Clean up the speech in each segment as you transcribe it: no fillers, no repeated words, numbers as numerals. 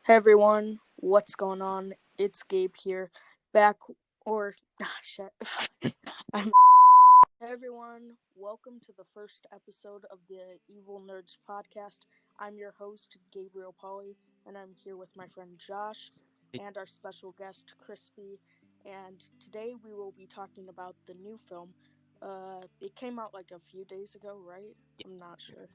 Hey everyone, what's going on? It's Gabe here, back shit. I'm Hey everyone, welcome to the first episode of the Evil Nerds podcast. I'm your host, Gabriel Polly, and I'm here with my friend Josh and our special guest, Crispy. And today we will be talking about the new film. It came out like a few days ago, right? I'm not sure.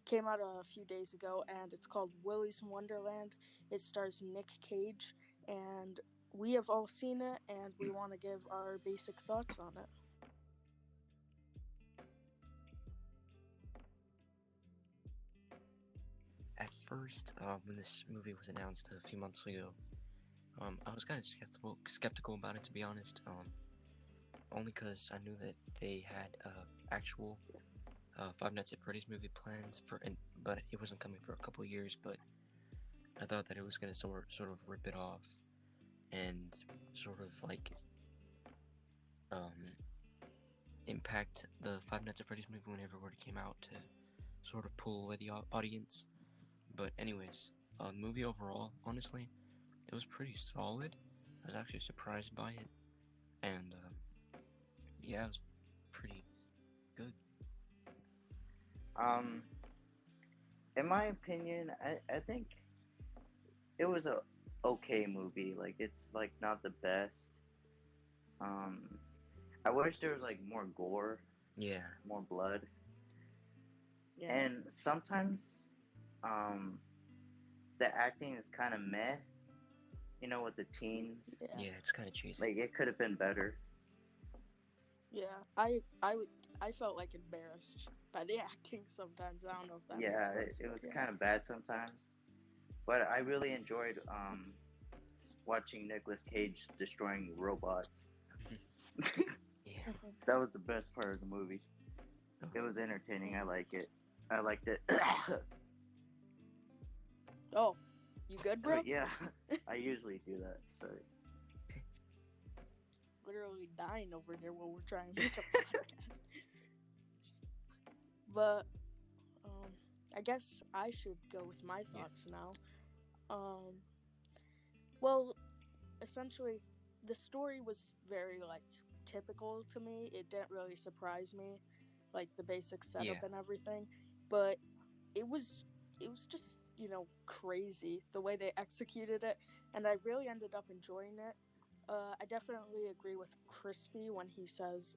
Came out a few days ago, and it's called Willys Wonderland. It stars Nick Cage, and we have all seen it, and we want to give our basic thoughts on it. At first, when this movie was announced a few months ago, I was kind of skeptical about it, to be honest. Only because I knew that they had actual Five Nights at Freddy's movie planned but it wasn't coming for a couple years. But I thought that it was gonna sort of rip it off and sort of like impact the Five Nights at Freddy's movie whenever it came out to sort of pull away the audience. But anyways, the movie overall, honestly, it was pretty solid. I was actually surprised by it, and yeah, it was pretty good. Um, in my opinion, I think it was a okay movie. Like it's like not the best. Um, I wish there was like more gore, Yeah, more blood, Yeah. and sometimes um the acting is kind of meh. You know, with the teens, yeah, it's kind of cheesy. like it could have been better. Yeah. I felt like embarrassed by the acting sometimes. I don't know if that makes Yeah, sense, it but was yeah. kind of bad sometimes, but I really enjoyed watching Nicolas Cage destroying robots. Yeah. That was the best part of the movie. Oh, It was entertaining. I like it. I liked it. Oh, you good, bro? Yeah, I usually do that. Sorry. Literally dying over here while we're trying to make a podcast. But I guess I should go with my thoughts now. Um, well, essentially, the story was very like typical to me. It didn't really surprise me, like the basic setup yeah, and everything. But it was just crazy the way they executed it, and I really ended up enjoying it. I definitely agree with Crispy when he says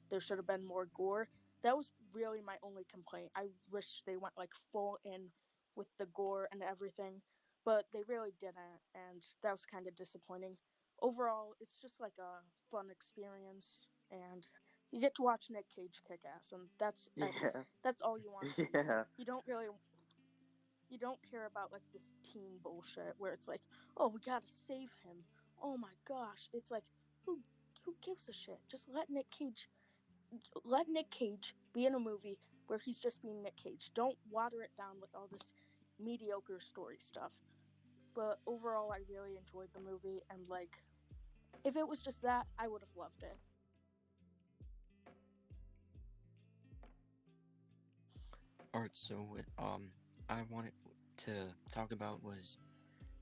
there should have been more gore. That was really my only complaint. I wish they went like full in with the gore and everything, but they really didn't, and that was kind of disappointing. Overall, it's just like a fun experience, and you get to watch Nick Cage kick ass, and Yeah, that's all you want to see. yeah, You don't really you don't care about like this teen bullshit where it's like, oh, we gotta save him. Oh my gosh, it's like who gives a shit? Just let Nick Cage be in a movie where he's just being Nick Cage. Don't water it down with all this mediocre story stuff. But overall, I really enjoyed the movie, and like, if it was just that, I would have loved it. Alright, so I wanted to talk about was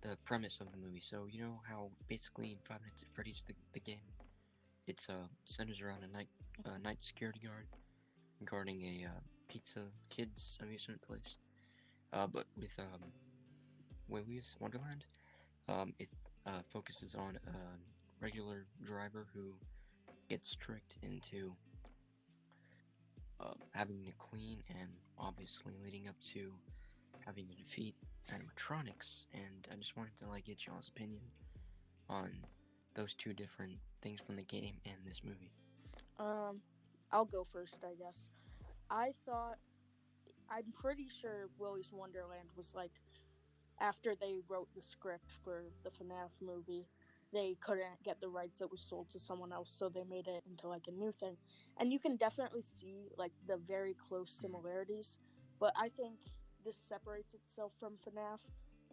the premise of the movie. So you know how basically in Five Nights at Freddy's the game, it's centers around a night security guard guarding a pizza kids amusement place. But with Willys Wonderland, it focuses on a regular driver who gets tricked into having to clean and obviously leading up to having to defeat animatronics. And I just wanted to like get y'all's opinion on those two different things from the game and this movie. Um, I'll go first, I guess. I thought I'm pretty sure Willy's Wonderland was like after they wrote the script for the FNAF movie, they couldn't get the rights. It was sold to someone else, so they made it into like a new thing. And you can definitely see like the very close similarities, but I think this separates itself from FNAF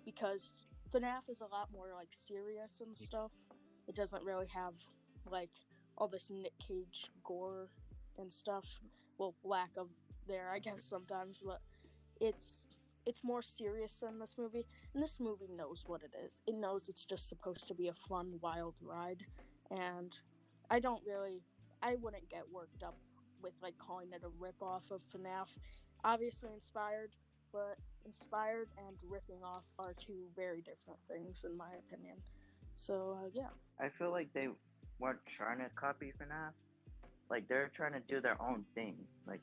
because FNAF is a lot more like serious and stuff. It doesn't really have like all this Nick Cage gore and stuff. Well, lack of there, I guess sometimes, but it's it's more serious than this movie, and this movie knows what it is. It knows it's just supposed to be a fun, wild ride, and I wouldn't get worked up with like calling it a ripoff of FNAF. Obviously inspired, but inspired and ripping off are two very different things in my opinion. So yeah. I feel like they weren't trying to copy FNAF. Like they're trying to do their own thing. Like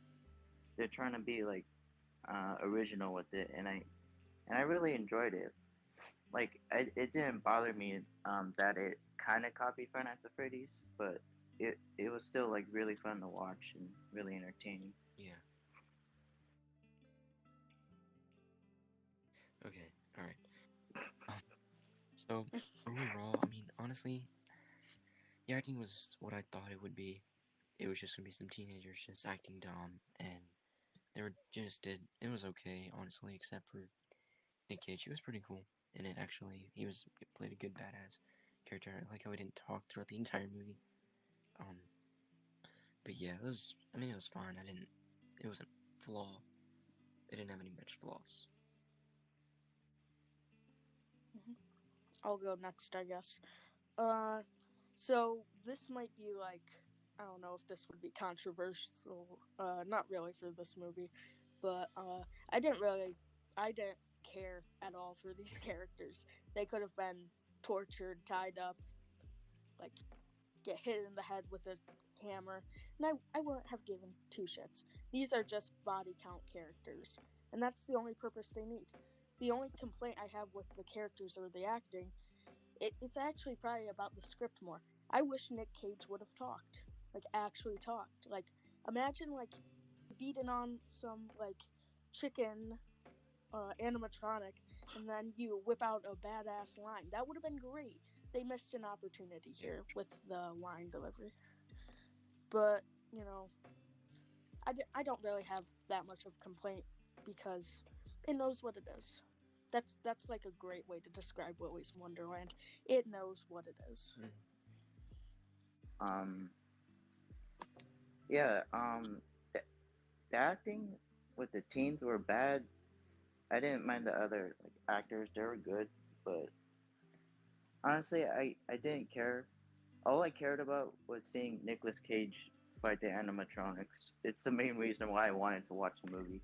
they're trying to be like original with it, and I really enjoyed it. Like it didn't bother me that it kind of copied Five Nights at Freddy's, but it was still like really fun to watch and really entertaining. Yeah. Okay. All right. So overall, I mean, honestly, the acting was what I thought it would be. It was just gonna be some teenagers just acting dumb, and they were just did. It was okay, honestly, except for Nick Cage. He was pretty cool in it. Actually, he played a good badass character. I like how he didn't talk throughout the entire movie. But yeah, it was. I mean, it was fine. It wasn't flaw. It didn't have any much flaws. I'll go next, I guess. So this might be like, I don't know if this would be controversial. Not really for this movie, but I didn't care at all for these characters. They could have been tortured, tied up, like get hit in the head with a hammer, and I wouldn't have given two shits. These are just body count characters, and that's the only purpose they need. The only complaint I have with the characters or the acting, it's actually probably about the script more. I wish Nick Cage would have talked, like actually talked. Like imagine like beating on some like chicken animatronic, and then you whip out a badass line. That would have been great. They missed an opportunity here with the line delivery. But, you know, I don't really have that much of a complaint because it knows what it is. That's like a great way to describe Willys Wonderland. It knows what it is. Yeah, the acting with the teens were bad. I didn't mind the other like actors; they were good, but honestly, I didn't care. All I cared about was seeing Nicolas Cage fight the animatronics. It's the main reason why I wanted to watch the movie,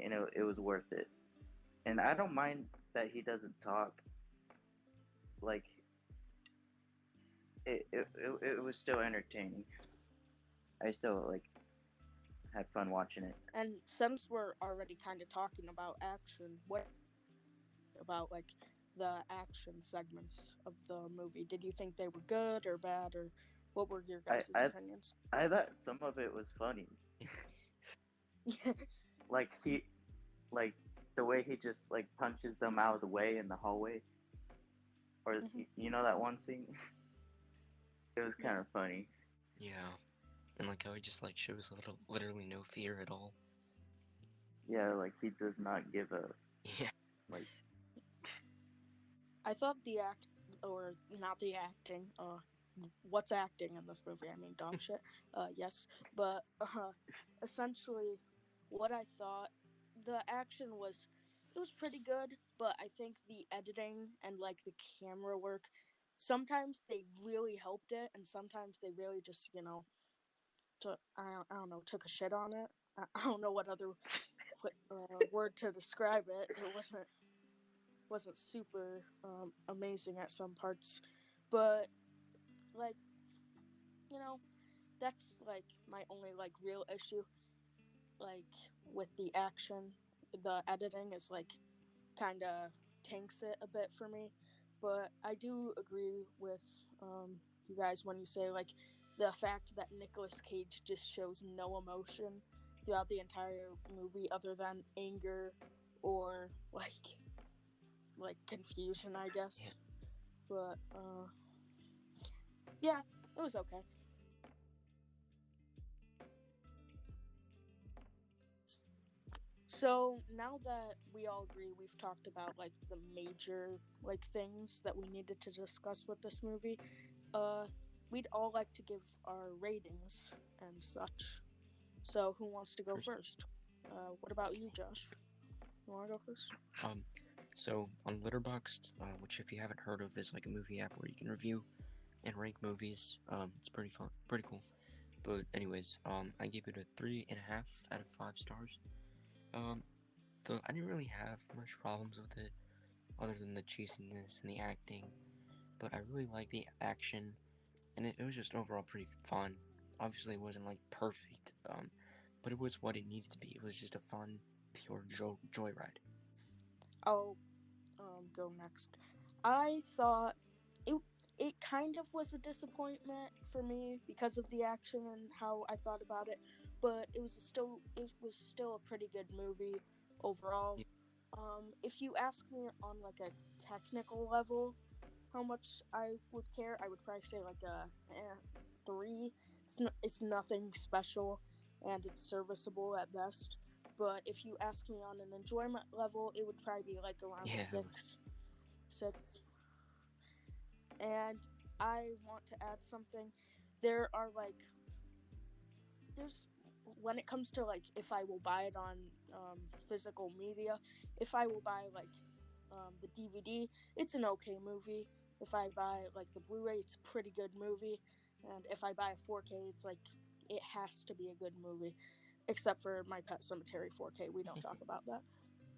and it was worth it. And I don't mind that he doesn't talk. Like it was still entertaining. I still like had fun watching it. And since we're already kind of talking about action, what about like the action segments of the movie? Did you think they were good or bad, or what were your guys' opinions? I thought some of it was funny. Like like the way he just like punches them out of the way in the hallway, or you know that one scene. It was kind of funny. Yeah, and like how he just like shows literally no fear at all. Yeah, like he does not give a. Yeah. Like. I thought not the acting. What's acting in this movie? I mean, dog shit. Yes, but essentially, what I thought, the action was, it was pretty good, but I think the editing and like the camera work, sometimes they really helped it, and sometimes they really just I don't know, took a shit on it. I don't know what other word to describe it. It wasn't super amazing at some parts, but like, that's like my only like real issue, like with the action. The editing is like kind of tanks it a bit for me, but I do agree with you guys when you say like the fact that Nicolas Cage just shows no emotion throughout the entire movie other than anger or like confusion, I guess. But yeah, it was okay. So now that we all agree, we've talked about like the major like things that we needed to discuss with this movie. We'd all like to give our ratings and such. So who wants to go first? What about you, Josh? You want to go first? So on Letterboxd, which if you haven't heard of is like a movie app where you can review and rank movies. It's pretty fun, pretty cool. But anyways, I gave it a 3.5 out of 5 stars. I didn't really have much problems with it, other than the cheesiness and the acting. But I really liked the action, and it was just overall pretty fun. Obviously, it wasn't like perfect, but it was what it needed to be. It was just a fun, pure joyride. I'll go next. I thought it kind of was a disappointment for me because of the action and how I thought about it, but it was still a pretty good movie overall. Yeah. If you ask me on like a technical level, how much I would care, I would probably say like a 3. It's nothing special, and it's serviceable at best. But if you ask me on an enjoyment level, it would probably be like around Yeah, 6. And I want to add something. There's when it comes to like if I will buy it on physical media, if I will buy like the DVD, it's an okay movie. If I buy like the Blu-ray, it's a pretty good movie. And if I buy a 4K, it's like it has to be a good movie. Except for My Pet Cemetery 4K, we don't talk about that.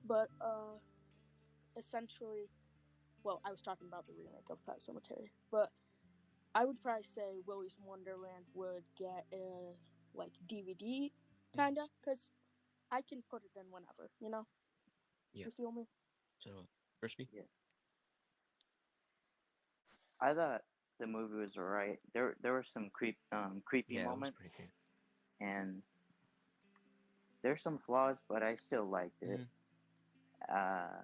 But essentially, well, I was talking about the remake of Pet Cemetery, but I would probably say Willys Wonderland would get a like DVD, kinda, because I can put it in whenever, you know? Yeah. You feel me? So, Crispy? Yeah. I thought the movie was alright. There were some creepy Yeah, it was pretty moments, cool. and there's some flaws, but I still liked it. Mm-hmm.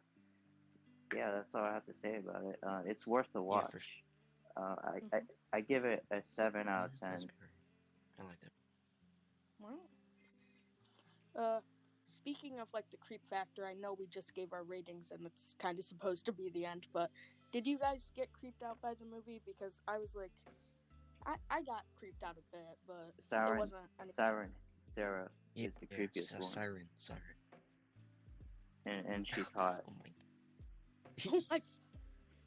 Yeah, that's all I have to say about it. It's worth the Yeah, for sure. watch. I give it a 7 out of That's 10. great. I like that. Wow. Speaking of like the creep factor, I know we just gave our ratings and it's kind of supposed to be the end, but did you guys get creeped out by the movie? Because I was like, I got creeped out a bit, but it wasn't Siren, Sarah Yeah, is the yeah. creepiest one, Siren. and she's hot. Oh my. Oh my,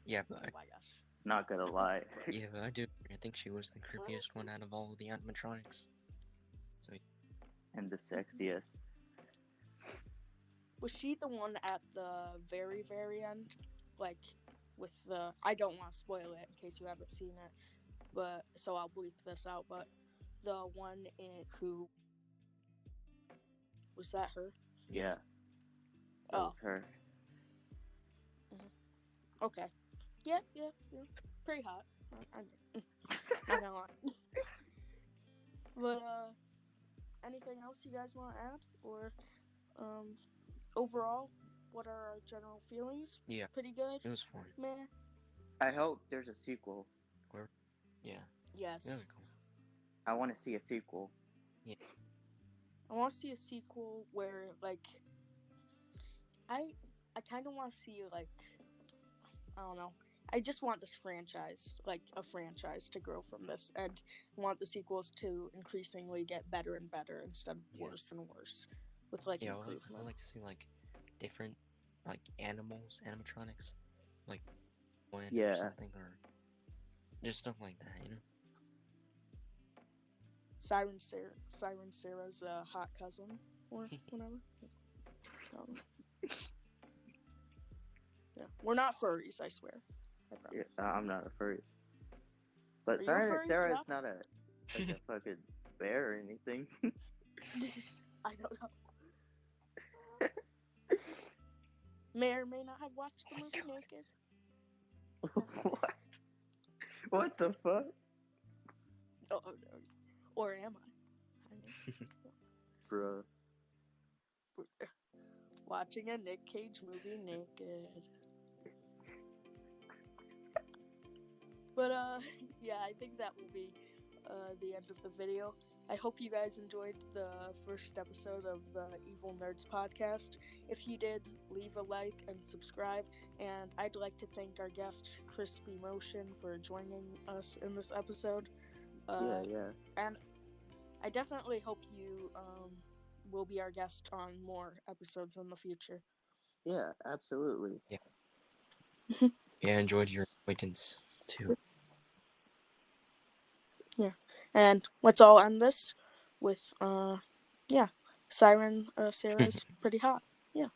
Yeah, oh but my gosh. Not gonna lie. yeah, I do. I think she was the creepiest one out of all the animatronics. So And the sexiest. Was she the one at the very, very end? Like, with the. I don't want to spoil it in case you haven't seen it, but so I'll bleep this out, but the one who. Was that her? Yeah, that Oh. was her. Mm-hmm. Okay. Yeah. Pretty hot. I'm not gonna lie. But, anything else you guys want to add? Or, overall, what are our general feelings? yeah, Pretty good? it was fun. Meh? I hope there's a sequel. Yeah. Yes. Really cool. I want to see a sequel. Yeah. I want to see a sequel where, like, I kind of want to see, like, I don't know. I just want this franchise, like a franchise, to grow from this, and want the sequels to increasingly get better and better instead of worse and worse, with like Yeah, improvement. I like to see like different like animatronics, like one or something, or just stuff like that, you know. Siren Sarah's hot cousin, or whatever. Yeah, we're not furries, I swear. I promise. Yeah, I'm not a furry. But Are you a furry? Sarah Yeah. is not a fucking bear or anything. I don't know. May or may not have watched the movie naked. What? What the fuck? Oh, no. Or am I? Bruh. Watching a Nick Cage movie naked. But, yeah, I think that will be the end of the video. I hope you guys enjoyed the first episode of the Evil Nerds podcast. If you did, leave a like and subscribe. And I'd like to thank our guest, Crispy Motion, for joining us in this episode. Yeah. And I definitely hope you will be our guest on more episodes in the future. Yeah, absolutely. Yeah, I enjoyed your acquaintance too. Yeah, and let's all end this with Siren Sarah's pretty hot. Yeah.